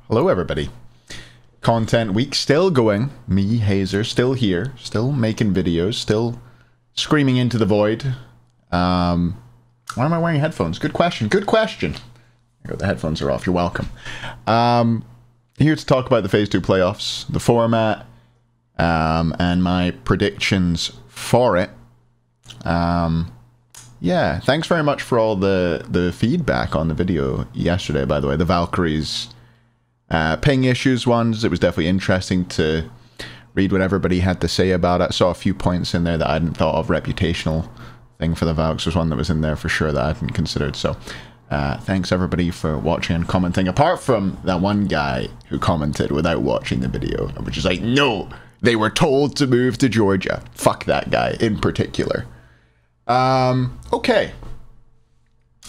Hello everybody. Content week still going. Me, Hazer, still here. Still making videos. Still screaming into the void. Why am I wearing headphones? Good question. Good question. There you go, the headphones are off. You're welcome. Here to talk about the Phase 2 playoffs, the format, and my predictions for it. Yeah, thanks very much for all the feedback on the video yesterday, by the way. The Valkyries ping issues ones, it was definitely interesting to read what everybody had to say about it. I saw a few points in there that I hadn't thought of. Reputational thing for the Valks was one that was in there for sure that I hadn't considered. So thanks everybody for watching and commenting, apart from that one guy who commented without watching the video, which is like, no, they were told to move to Georgia. Fuck that guy in particular. Okay,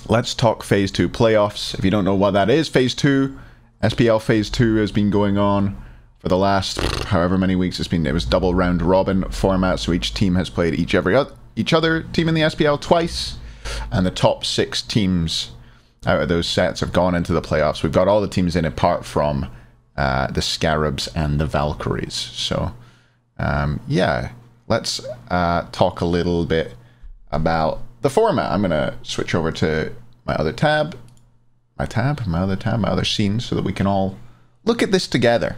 let's talk Phase 2 playoffs. If you don't know what that is, Phase 2, SPL Phase 2 has been going on for the last however many weeks it's been. It was double round robin format, so each team has played each other team in the SPL twice, and the top 6 teams out of those sets have gone into the playoffs. We've got all the teams in apart from the Scarabs and the Valkyries. So yeah, let's talk a little bit about the format. I'm gonna switch over to my other tab, my other scene, so that we can all look at this together.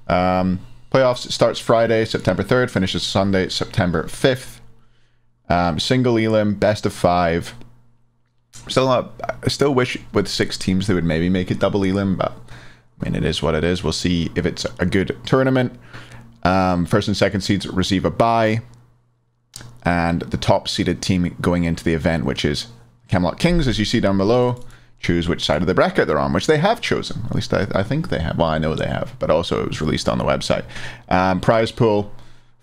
Playoffs, it starts Friday, September 3rd, finishes Sunday, September 5th. Single elim, best of 5. I still wish with 6 teams they would maybe make it double elim, but I mean, it is what it is. We'll see if it's a good tournament. First and second seeds receive a bye, and the top seeded team going into the event, which is Camelot Kings, as you see down below, choose which side of the bracket they're on, which they have chosen. At least I think they have. Well, I know they have, but also it was released on the website. Prize pool,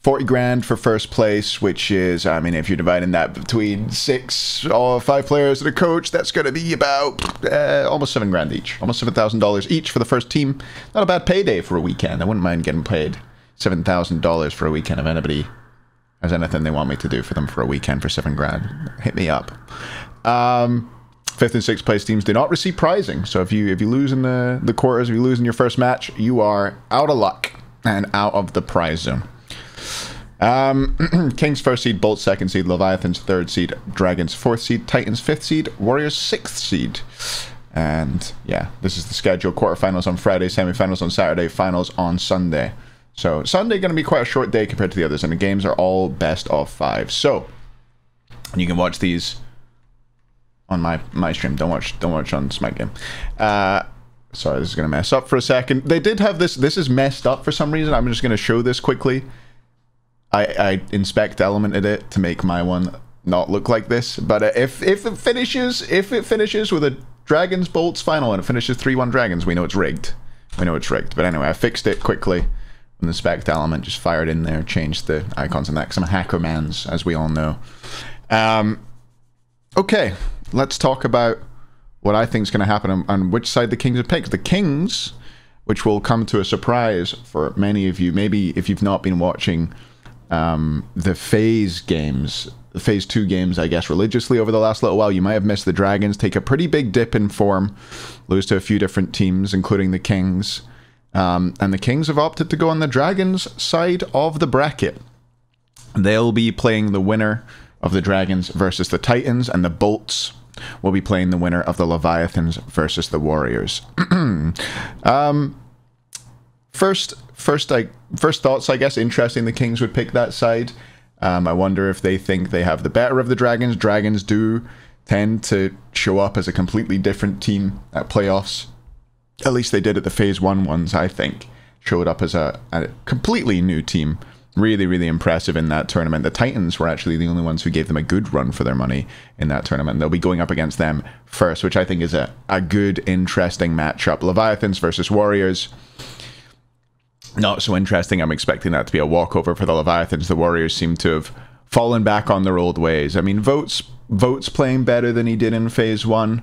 40 grand for first place, which is, I mean, if you're dividing that between 6 or 5 players and a coach, that's going to be about almost 7 grand each. Almost $7,000 each for the first team. Not a bad payday for a weekend. I wouldn't mind getting paid $7,000 for a weekend if anybody has anything they want me to do for them for a weekend for 7 grand. Hit me up. 5th and 6th place teams do not receive prizing. So if you lose in the quarters, if you lose in your first match, you are out of luck and out of the prize zone. Kings 1st seed, Bolts 2nd seed, Leviathans 3rd seed, Dragons 4th seed, Titans 5th seed, Warriors 6th seed. And yeah, this is the schedule. Quarterfinals on Friday, semifinals on Saturday, finals on Sunday. So Sunday going to be quite a short day compared to the others, and the games are all best of 5. So you can watch these on my stream. Don't watch on Smite Game. Sorry, this is gonna mess up for a second. They did have this. This is messed up for some reason. I'm just gonna show this quickly. I inspect elemented it to make my one not look like this. But if it finishes with a Dragons Bolts final and it finishes 3-1 Dragons, we know it's rigged. We know it's rigged. But anyway, I fixed it quickly. And the spect element just fired in there, changed the icons and that, because I'm a hacker mans, as we all know. Okay, let's talk about what I think is going to happen and which side the Kings have picked. The Kings, which will come to a surprise for many of you, maybe if you've not been watching the Phase games, the Phase 2 games, I guess, religiously over the last little while, you might have missed the Dragons take a pretty big dip in form, lose to a few different teams, including the Kings. And the Kings have opted to go on the Dragons side of the bracket. They'll be playing the winner of the Dragons versus the Titans, and the Bolts will be playing the winner of the Leviathans versus the Warriors. First thoughts, I guess. Interesting the Kings would pick that side. I wonder if they think they have the better of the Dragons. Dragons do tend to show up as a completely different team at playoffs. At least they did at the Phase 1 ones, I think. Showed up as a completely new team. Really, really impressive in that tournament. The Titans were actually the only ones who gave them a good run for their money in that tournament. They'll be going up against them first, which I think is a good, interesting matchup. Leviathans versus Warriors. Not so interesting. I'm expecting that to be a walkover for the Leviathans. The Warriors seem to have fallen back on their old ways. I mean, Vote's playing better than he did in Phase 1.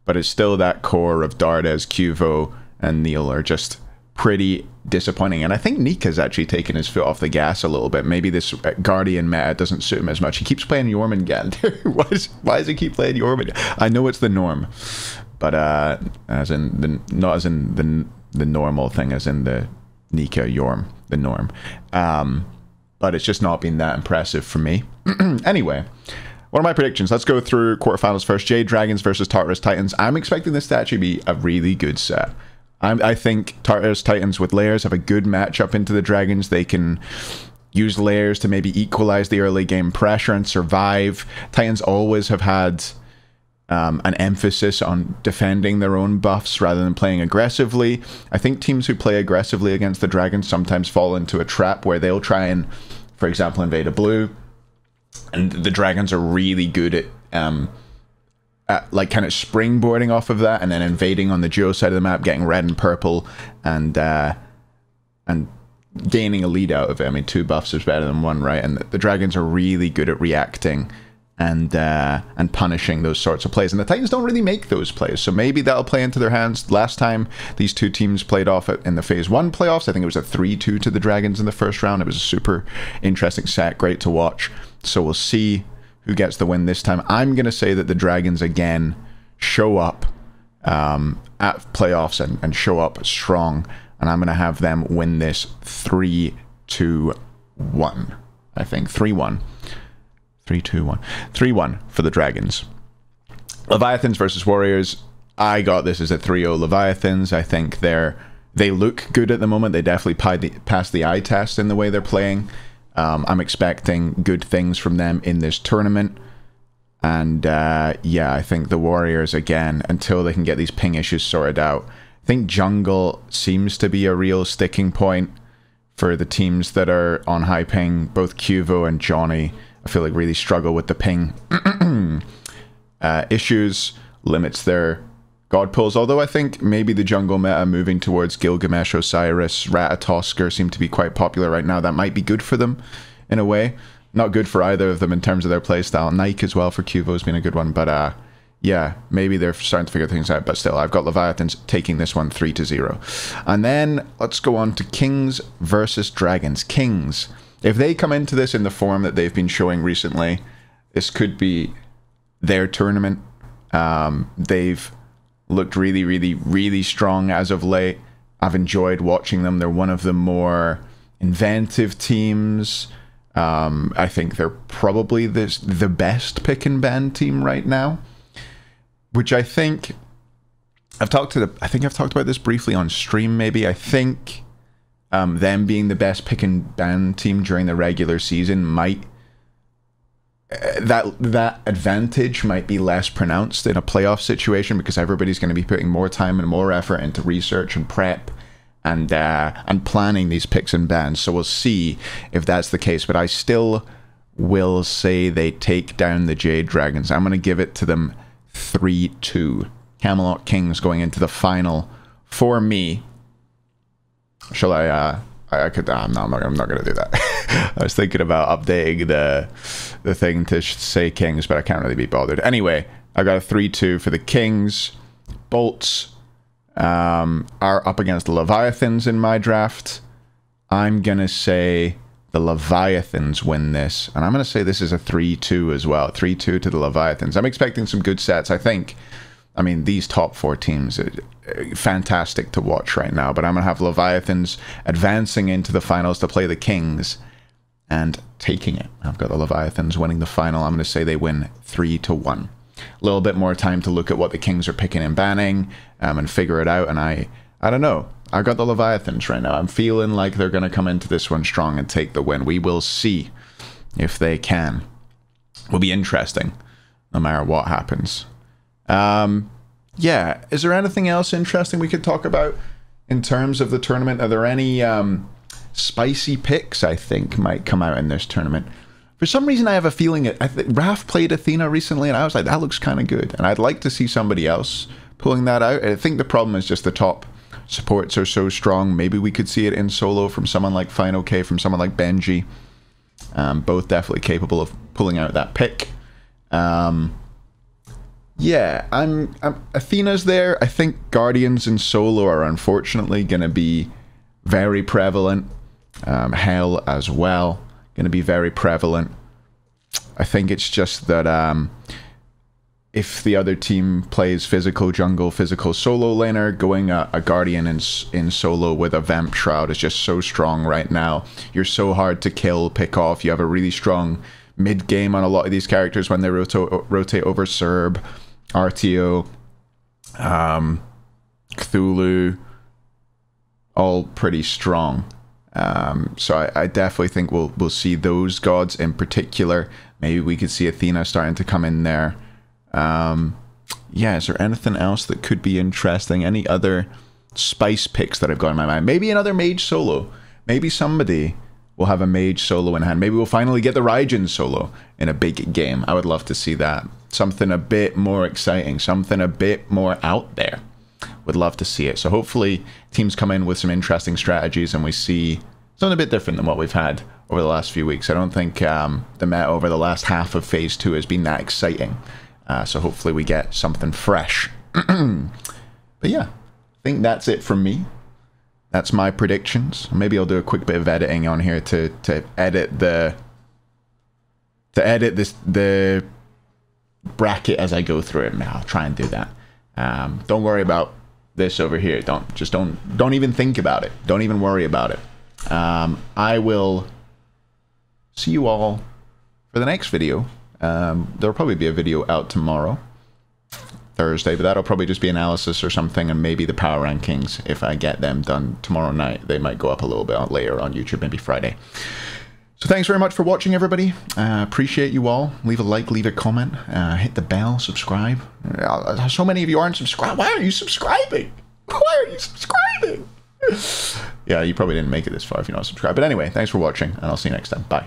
But it's still that core of Dardes, Cuvo, and Neil are just pretty disappointing. And I think Nika's actually taken his foot off the gas a little bit. Maybe this Guardian meta doesn't suit him as much. He keeps playing Jormungand. Why does he keep playing Jormungand? I know it's the norm, but not as in the the normal thing, as in the Nika Yorm, the norm. But it's just not been that impressive for me. Anyway, what are my predictions? Let's go through quarterfinals first. Jade Dragons versus Tartarus Titans. I'm expecting this to actually be a really good set. I think Tartarus Titans with layers have a good matchup into the Dragons. They can use layers to maybe equalize the early game pressure and survive. Titans always have had an emphasis on defending their own buffs rather than playing aggressively. I think teams who play aggressively against the Dragons sometimes fall into a trap where they'll try and, for example, invade a blue, and the Dragons are really good at like kind of springboarding off of that and then invading on the duo side of the map, getting red and purple, and gaining a lead out of it. I mean, 2 buffs is better than 1, right? And the Dragons are really good at reacting and punishing those sorts of plays, and the Titans don't really make those plays, so maybe that'll play into their hands. Last time these two teams played off in the Phase 1 playoffs, I think it was a 3-2 to the Dragons in the first round. It was a super interesting set, great to watch, so we'll see who gets the win this time. I'm going to say that the Dragons again show up at playoffs and show up strong, and I'm going to have them win this 3-2-1. I think 3-1. 3-2-1. 3-1 for the Dragons. Leviathans versus Warriors. I got this as a 3-0 Leviathans. I think they look good at the moment. They definitely passed the eye test in the way they're playing. I'm expecting good things from them in this tournament. And yeah, I think the Warriors, again, until they can get these ping issues sorted out. I think jungle seems to be a real sticking point for the teams that are on high ping. Both Cuvo and Johnny, I feel like, really struggle with the ping issues, limits their god pulls. Although I think maybe the jungle meta moving towards Gilgamesh, Osiris, Ratatosker seem to be quite popular right now. That might be good for them in a way. Not good for either of them in terms of their playstyle. Nike as well for Cuvo has been a good one, but yeah, maybe they're starting to figure things out. But still, I've got Leviathans taking this one 3-0. And then let's go on to Kings versus Dragons. Kings, if they come into this in the form that they've been showing recently, this could be their tournament. They've looked really, really, really strong as of late. I've enjoyed watching them. They're one of the more inventive teams. I think they're probably the best pick and ban team right now, which I think I've talked about this briefly on stream. Maybe I think them being the best pick and ban team during the regular season might that advantage might be less pronounced in a playoff situation, because everybody's going to be putting more time and more effort into research and prep and planning these picks and bans. So we'll see if that's the case, but I still will say they take down the Jade Dragons. I'm going to give it to them 3-2. Camelot Kings going into the final for me. Shall I could. No, I'm not going to do that. I was thinking about updating the thing to say Kings, but I can't really be bothered. Anyway, I got a 3-2 for the Kings. Bolts are up against the Leviathans in my draft. I'm going to say the Leviathans win this, and I'm going to say this is a 3-2 as well. 3-2 to the Leviathans. I'm expecting some good sets, I think. I mean, these top 4 teams are fantastic to watch right now, but I'm going to have Leviathans advancing into the finals to play the Kings and taking it. I've got the Leviathans winning the final. I'm going to say they win 3-1. A little bit more time to look at what the Kings are picking and banning and figure it out, and I don't know. I got the Leviathans right now. I'm feeling like they're going to come into this one strong and take the win. We will see if they can. Will be interesting no matter what happens. Yeah, is there anything else interesting we could talk about in terms of the tournament? Are there any spicy picks I think might come out in this tournament? For some reason I have a feeling Raph played Athena recently and I was like, that looks kind of good, and I'd like to see somebody else pulling that out. I think the problem is just the top supports are so strong. Maybe we could see it in solo from someone like FineOK, from someone like Benji. Both definitely capable of pulling out that pick. Yeah, Athena's there. I think Guardians and solo are unfortunately going to be very prevalent. Hell as well, going to be very prevalent. I think it's just that if the other team plays physical jungle, physical solo laner, going a Guardian in solo with a Vamp Shroud is just so strong right now. You're so hard to kill, pick off. You have a really strong mid game on a lot of these characters when they rotate over Serb, RTO, Cthulhu, all pretty strong. So I definitely think we'll see those gods in particular. Maybe we could see Athena starting to come in there. Yeah, is there anything else that could be interesting? Any other spice picks that I've got in my mind? Maybe another mage solo. Maybe somebody will have a mage solo in hand. Maybe we'll finally get the Raijin solo in a big game. I would love to see that. Something a bit more exciting. Something a bit more out there. Would love to see it. So hopefully teams come in with some interesting strategies and we see something a bit different than what we've had over the last few weeks. I don't think the meta over the last half of Phase 2 has been that exciting. So hopefully we get something fresh. But yeah, I think that's it from me. That's my predictions. Maybe I'll do a quick bit of editing on here to edit the bracket as I go through it. I'll try and do that. Don't worry about this over here. Don't even think about it. Don't even worry about it. I will see you all for the next video. There'll probably be a video out tomorrow, Thursday, but that'll probably just be analysis or something, and maybe the power rankings if I get them done tomorrow night. They might go up a little bit later on YouTube, maybe Friday. So thanks very much for watching, everybody. Appreciate you all. Leave a like, leave a comment, hit the bell, subscribe. So many of you aren't subscribed. Why aren't you subscribing? Why are you subscribing? Yeah, you probably didn't make it this far if you're not subscribed. But anyway, thanks for watching, and I'll see you next time. Bye.